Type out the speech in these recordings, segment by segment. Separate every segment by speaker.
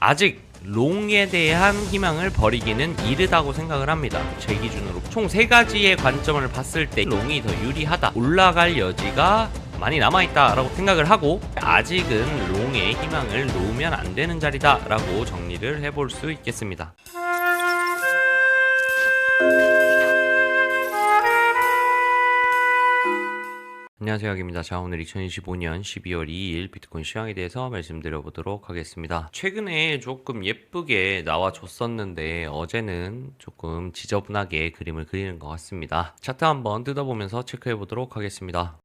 Speaker 1: 아직 롱에 대한 희망을 버리기는 이르다고 생각을 합니다. 제 기준으로 총 3가지의 관점을 봤을 때 롱이 더 유리하다, 올라갈 여지가 많이 남아있다 라고 생각을 하고, 아직은 롱의 희망을 놓으면 안 되는 자리다 라고 정리를 해볼 수 있겠습니다. 안녕하세요, 약입니다. 자, 오늘 2025년 12월 2일 비트코인 시황에 대해서 말씀드려보도록 하겠습니다. 최근에 조금 예쁘게 나와줬었는데 어제는 조금 지저분하게 그림을 그리는 것 같습니다. 차트 한번 뜯어보면서 체크해보도록 하겠습니다.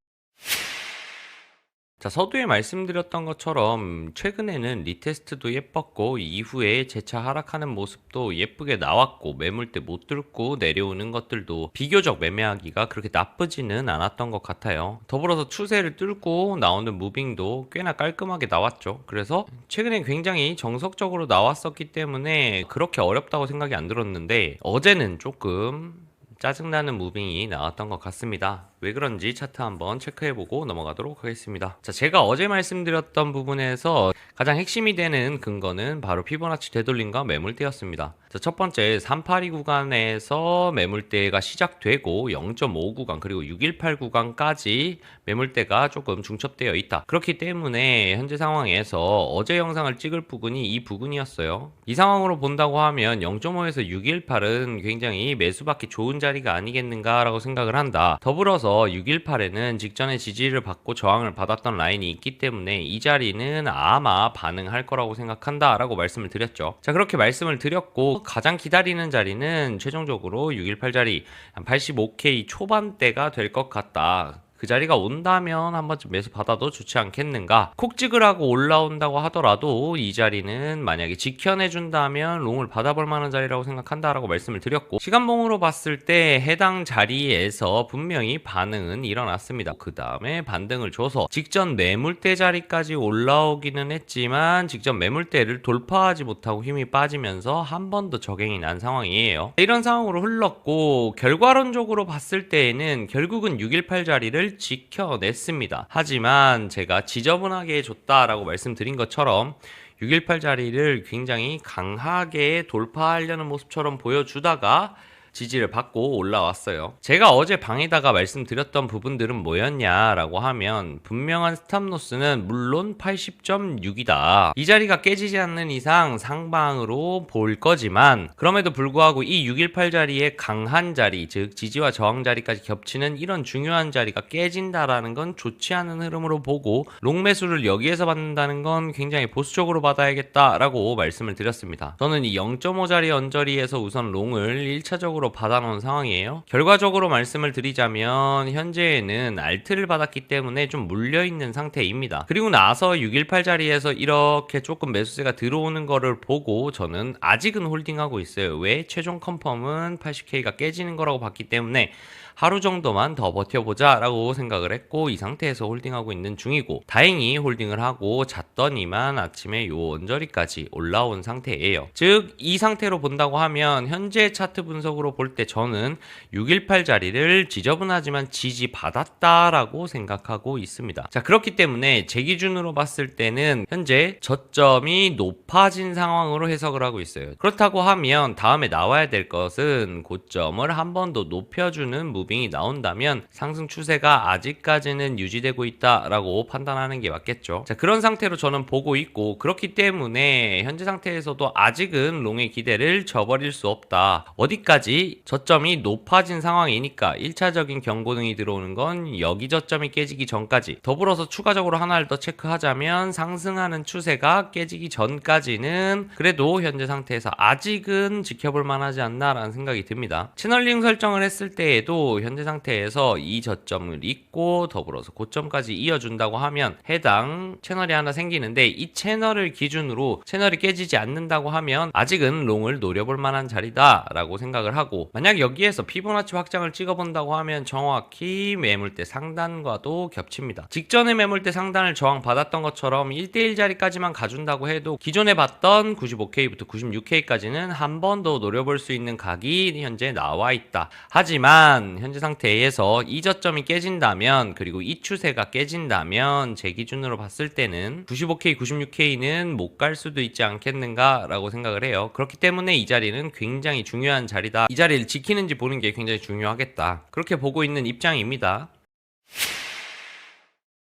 Speaker 1: 자, 서두에 말씀드렸던 것처럼 최근에는 리테스트도 예뻤고 이후에 재차 하락하는 모습도 예쁘게 나왔고, 매물대 못 뚫고 내려오는 것들도 비교적 매매하기가 그렇게 나쁘지는 않았던 것 같아요. 더불어서 추세를 뚫고 나오는 무빙도 꽤나 깔끔하게 나왔죠. 그래서 최근에 굉장히 정석적으로 나왔었기 때문에 그렇게 어렵다고 생각이 안 들었는데, 어제는 조금 짜증나는 무빙이 나왔던 것 같습니다. 왜 그런지 차트 한번 체크해보고 넘어가도록 하겠습니다. 자, 제가 어제 말씀드렸던 부분에서 가장 핵심이 되는 근거는 바로 피보나치 되돌림과 매물대였습니다. 자, 첫 번째 382 구간에서 매물대가 시작되고 0.5 구간 그리고 618 구간까지 매물대가 조금 중첩되어 있다. 그렇기 때문에 현재 상황에서 어제 영상을 찍을 부분이 이 부분이었어요. 이 상황으로 본다고 하면 0.5에서 618은 굉장히 매수받기 좋은 자리가 아니겠는가 라고 생각을 한다. 더불어서 618에는 직전에 지지를 받고 저항을 받았던 라인이 있기 때문에 이 자리는 아마 반응할 거라고 생각한다 라고 말씀을 드렸죠. 자, 그렇게 말씀을 드렸고 가장 기다리는 자리는 최종적으로 618 자리 한 85K 초반대가 될 것 같다. 그 자리가 온다면 한 번쯤 매수 받아도 좋지 않겠는가. 콕 찍으라고 올라온다고 하더라도 이 자리는 만약에 지켜내준다면 롱을 받아볼 만한 자리라고 생각한다라고 말씀을 드렸고, 시간봉으로 봤을 때 해당 자리에서 분명히 반응은 일어났습니다. 그 다음에 반등을 줘서 직전 매물대 자리까지 올라오기는 했지만 직전 매물대를 돌파하지 못하고 힘이 빠지면서 한 번 더 적행이 난 상황이에요. 이런 상황으로 흘렀고, 결과론적으로 봤을 때에는 결국은 618 자리를 지켜냈습니다. 하지만 제가 지저분하게 줬다라고 말씀드린 것처럼 618 자리를 굉장히 강하게 돌파하려는 모습처럼 보여주다가 지지를 받고 올라왔어요. 제가 어제 방에다가 말씀드렸던 부분들은 뭐였냐라고 하면, 분명한 스탑로스는 물론 80.6이다. 이 자리가 깨지지 않는 이상 상방으로 볼 거지만, 그럼에도 불구하고 이 618 자리의 강한 자리, 즉 지지와 저항 자리까지 겹치는 이런 중요한 자리가 깨진다라는 건 좋지 않은 흐름으로 보고, 롱 매수를 여기에서 받는다는 건 굉장히 보수적으로 받아야겠다라고 말씀을 드렸습니다. 저는 이 0.5 자리 언저리에서 우선 롱을 1차적으로 받아놓은 상황이에요. 결과적으로 말씀을 드리자면 현재는 알트를 받았기 때문에 좀 물려있는 상태입니다. 그리고 나서 618 자리에서 이렇게 조금 매수세가 들어오는 거를 보고 저는 아직은 홀딩하고 있어요. 왜? 최종 컨펌은 80K가 깨지는 거라고 봤기 때문에 하루 정도만 더 버텨보자 라고 생각을 했고, 이 상태에서 홀딩하고 있는 중이고, 다행히 홀딩을 하고 잤더니만 아침에 요 언저리까지 올라온 상태예요. 즉 이 상태로 본다고 하면 현재 차트 분석으로 볼 때 저는 618 자리를 지저분하지만 지지받았다라고 생각하고 있습니다. 자, 그렇기 때문에 제 기준으로 봤을 때는 현재 저점이 높아진 상황으로 해석을 하고 있어요. 그렇다고 하면 다음에 나와야 될 것은 고점을 한 번 더 높여주는 무빙이 나온다면 상승 추세가 아직까지는 유지되고 있다라고 판단하는 게 맞겠죠. 자, 그런 상태로 저는 보고 있고, 그렇기 때문에 현재 상태에서도 아직은 롱의 기대를 저버릴 수 없다. 어디까지? 저점이 높아진 상황이니까 1차적인 경고등이 들어오는 건 여기 저점이 깨지기 전까지, 더불어서 추가적으로 하나를 더 체크하자면 상승하는 추세가 깨지기 전까지는 그래도 현재 상태에서 아직은 지켜볼 만하지 않나라는 생각이 듭니다. 채널링 설정을 했을 때에도 현재 상태에서 이 저점을 잇고 더불어서 고점까지 이어준다고 하면 해당 채널이 하나 생기는데, 이 채널을 기준으로 채널이 깨지지 않는다고 하면 아직은 롱을 노려볼 만한 자리다 라고 생각을 하고, 하고, 만약 여기에서 피보나치 확장을 찍어본다고 하면 정확히 매물대 상단과도 겹칩니다. 직전에 매물대 상단을 저항받았던 것처럼 1대1 자리까지만 가준다고 해도 기존에 봤던 95K부터 96K까지는 한 번 더 노려볼 수 있는 각이 현재 나와 있다. 하지만 현재 상태에서 이 저점이 깨진다면, 그리고 이 추세가 깨진다면 제 기준으로 봤을 때는 95K, 96K는 못 갈 수도 있지 않겠는가 라고 생각을 해요. 그렇기 때문에 이 자리는 굉장히 중요한 자리다. 이 자리를 지키는지 보는 게 굉장히 중요하겠다. 그렇게 보고 있는 입장입니다.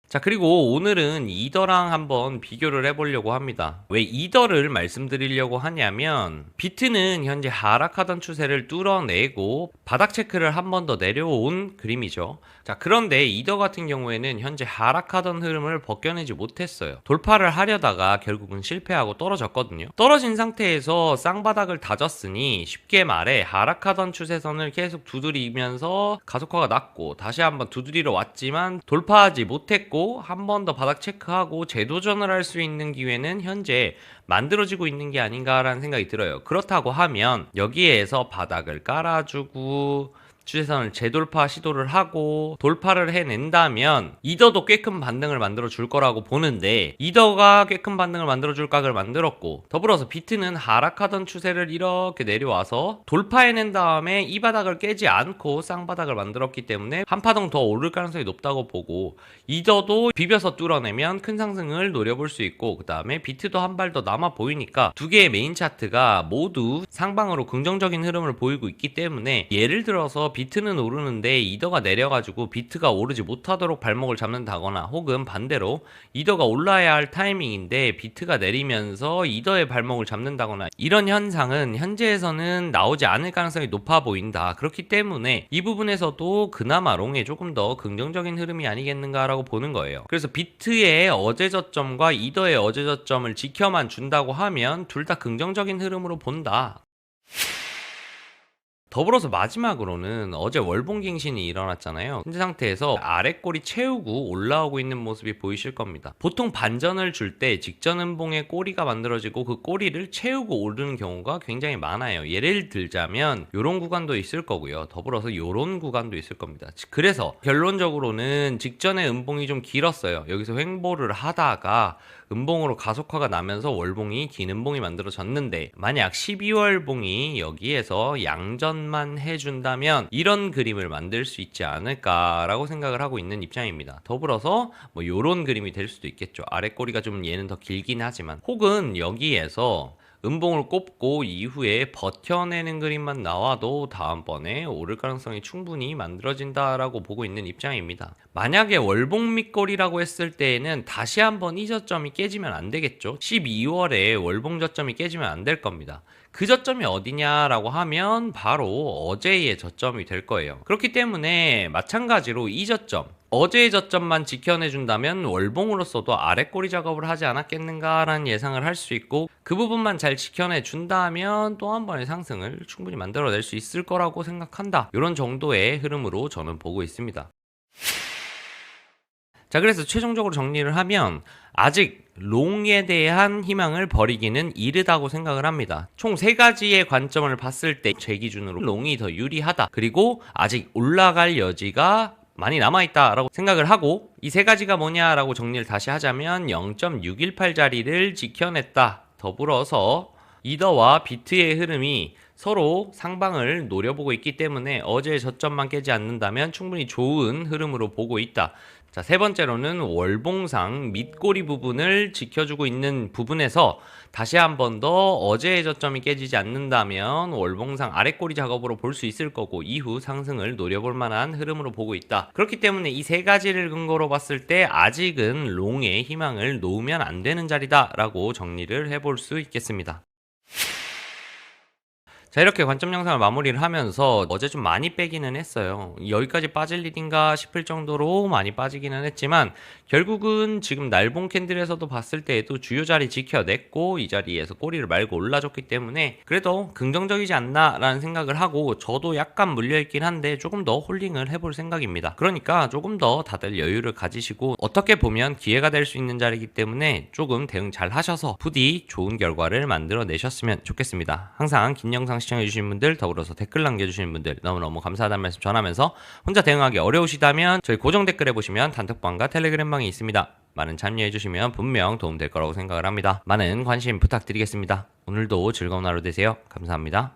Speaker 1: 자, 그리고 오늘은 이더랑 한번 비교를 해보려고 합니다. 왜 이더를 말씀드리려고 하냐면, 비트는 현재 하락하던 추세를 뚫어내고 바닥 체크를 한 번 더 내려온 그림이죠. 자, 그런데 이더 같은 경우에는 현재 하락하던 흐름을 벗겨내지 못했어요. 돌파를 하려다가 결국은 실패하고 떨어졌거든요. 떨어진 상태에서 쌍바닥을 다졌으니 쉽게 말해 하락하던 추세선을 계속 두드리면서 가속화가 났고, 다시 한번 두드리러 왔지만 돌파하지 못했고, 한 번 더 바닥 체크하고 재도전을 할 수 있는 기회는 현재 만들어지고 있는 게 아닌가라는 생각이 들어요. 그렇다고 하면 여기에서 바닥을 깔아주고 추세선을 재돌파 시도를 하고 돌파를 해낸다면 이더도 꽤 큰 반등을 만들어 줄 거라고 보는데, 이더가 꽤 큰 반등을 만들어 줄 각을 만들었고, 더불어서 비트는 하락하던 추세를 이렇게 내려와서 돌파해낸 다음에 이 바닥을 깨지 않고 쌍바닥을 만들었기 때문에 한 파동 더 오를 가능성이 높다고 보고, 이더도 비벼서 뚫어내면 큰 상승을 노려볼 수 있고, 그 다음에 비트도 한 발 더 남아 보이니까 두 개의 메인 차트가 모두 상방으로 긍정적인 흐름을 보이고 있기 때문에, 예를 들어서 비트는 오르는데 이더가 내려가지고 비트가 오르지 못하도록 발목을 잡는다거나, 혹은 반대로 이더가 올라야 할 타이밍인데 비트가 내리면서 이더의 발목을 잡는다거나, 이런 현상은 현재에서는 나오지 않을 가능성이 높아 보인다. 그렇기 때문에 이 부분에서도 그나마 롱에 조금 더 긍정적인 흐름이 아니겠는가라고 보는 거예요. 그래서 비트의 어제 저점과 이더의 어제 저점을 지켜만 준다고 하면 둘 다 긍정적인 흐름으로 본다. 더불어서 마지막으로는 어제 월봉갱신이 일어났잖아요. 현재 상태에서 아래 꼬리 채우고 올라오고 있는 모습이 보이실 겁니다. 보통 반전을 줄 때 직전 음봉에 꼬리가 만들어지고 그 꼬리를 채우고 오르는 경우가 굉장히 많아요. 예를 들자면 이런 구간도 있을 거고요. 더불어서 이런 구간도 있을 겁니다. 그래서 결론적으로는 직전에 음봉이 좀 길었어요. 여기서 횡보를 하다가 음봉으로 가속화가 나면서 월봉이 긴 음봉이 만들어졌는데, 만약 12월봉이 여기에서 양전만 해준다면 이런 그림을 만들 수 있지 않을까라고 생각을 하고 있는 입장입니다. 더불어서 뭐 요런 그림이 될 수도 있겠죠. 아래 꼬리가 좀 얘는 더 길긴 하지만, 혹은 여기에서 음봉을 꼽고 이후에 버텨내는 그림만 나와도 다음번에 오를 가능성이 충분히 만들어진다라고 보고 있는 입장입니다. 만약에 월봉 밑거리라고 했을 때에는 다시 한번 이 저점이 깨지면 안 되겠죠. 12월에 월봉 저점이 깨지면 안 될 겁니다. 그 저점이 어디냐라고 하면 바로 어제의 저점이 될 거예요. 그렇기 때문에 마찬가지로 이 저점, 어제의 저점만 지켜내준다면 월봉으로서도 아래꼬리 작업을 하지 않았겠는가라는 예상을 할 수 있고, 그 부분만 잘 지켜내준다면 또 한 번의 상승을 충분히 만들어낼 수 있을 거라고 생각한다. 이런 정도의 흐름으로 저는 보고 있습니다. 자, 그래서 최종적으로 정리를 하면 아직 롱에 대한 희망을 버리기는 이르다고 생각을 합니다. 총 3가지의 관점을 봤을 때 제 기준으로 롱이 더 유리하다. 그리고 아직 올라갈 여지가 많이 남아있다라고 생각을 하고, 이 3가지가 뭐냐라고 정리를 다시 하자면 0.618자리를 지켜냈다. 더불어서 이더와 비트의 흐름이 서로 상방을 노려보고 있기 때문에 어제의 저점만 깨지 않는다면 충분히 좋은 흐름으로 보고 있다. 자, 3번째로는 월봉상 밑꼬리 부분을 지켜주고 있는 부분에서 다시 한 번 더 어제의 저점이 깨지지 않는다면 월봉상 아래꼬리 작업으로 볼 수 있을 거고, 이후 상승을 노려볼 만한 흐름으로 보고 있다. 그렇기 때문에 이 3가지를 근거로 봤을 때 아직은 롱의 희망을 놓으면 안 되는 자리다 라고 정리를 해볼 수 있겠습니다. 자, 이렇게 관점 영상을 마무리를 하면서 어제 좀 많이 빼기는 했어요. 여기까지 빠질 일인가 싶을 정도로 많이 빠지기는 했지만, 결국은 지금 날봉 캔들에서도 봤을 때에도 주요 자리 지켜냈고 이 자리에서 꼬리를 말고 올라줬기 때문에 그래도 긍정적이지 않나 라는 생각을 하고, 저도 약간 물려있긴 한데 조금 더 홀딩을 해볼 생각입니다. 그러니까 조금 더 다들 여유를 가지시고, 어떻게 보면 기회가 될 수 있는 자리이기 때문에 조금 대응 잘 하셔서 부디 좋은 결과를 만들어 내셨으면 좋겠습니다. 항상 긴 영상 영상 시청해주신 분들, 더불어서 댓글 남겨주시는 분들 너무너무 감사하다는 말씀 전하면서 혼자 대응하기 어려우시다면 저희 고정 댓글에 보시면 단톡방과 텔레그램방이 있습니다. 많은 참여해주시면 분명 도움될 거라고 생각을 합니다. 많은 관심 부탁드리겠습니다. 오늘도 즐거운 하루 되세요. 감사합니다.